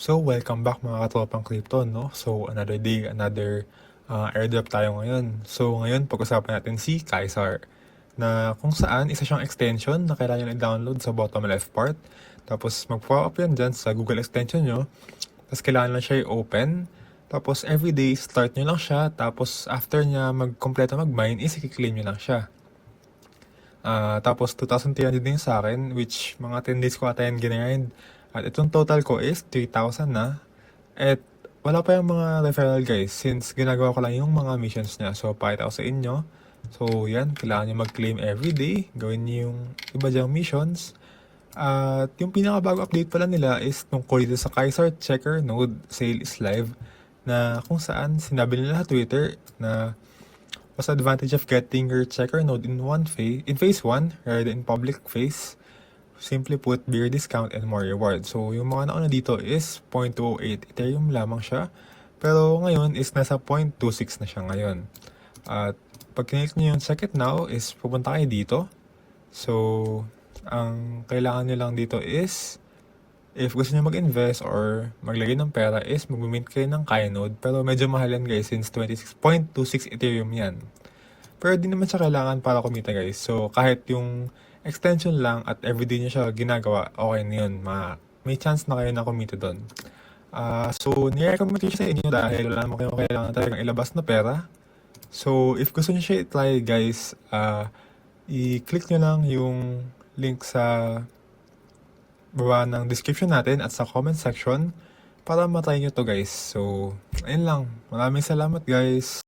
So, welcome back mga katropang crypto, no? So, another day, another airdrop tayo ngayon. So, ngayon, pag-usapan natin si Kaisar, na kung saan isa siyang extension na kailangan nyo i-download sa bottom left part. Tapos, mag-pop up yan dyan sa Google extension nyo. Tapos, kailangan lang siya i-open. Tapos, everyday, start nyo lang siya. Tapos, after niya mag-complete mag-mine, is i-claim nyo lang siya. Tapos 2,300 din sa akin, which mga 10 days ko ata yan ginarind. At itong total ko is 3,000 na. At wala pa yung mga referral guys, since ginagawa ko lang yung mga missions niya. So, pakita ko sa inyo. So, yan, kailangan nyo mag-claim everyday. Gawin nyo yung iba dyang missions. At yung pinakabago update pala nila is tungkol dito sa Kaisar Checker Node Sale is live, na kung saan sinabi nila sa Twitter na what's the advantage of getting your checker node in phase 1 rather than public phase? Simply put, bigger discount and more reward. So, yung mga nauna dito is 0.208 Ethereum lamang siya. Pero ngayon is nasa 0.26 na siya ngayon. At pag kinlik nyo yung check it now is pupunta kayo dito. So, ang kailangan nyo lang dito is if gusto nyo mag-invest or maglagay ng pera is mag-mint kayo ng Kaya node. Pero medyo mahal yan guys since 26.26 Ethereum yan. Pero di naman siya kailangan para kumita guys. So kahit yung extension lang at everyday nyo siya ginagawa, okay na yun. May chance na kayo na kumita doon. So nire-recommend ko siya sa inyo dahil wala naman kayo kailangan talagang ilabas na pera. So if gusto nyo siya i-try guys, i-click nyo lang yung link sa baba ng description natin at sa comment section para matry nyo to guys. So, ayun lang. Maraming salamat guys.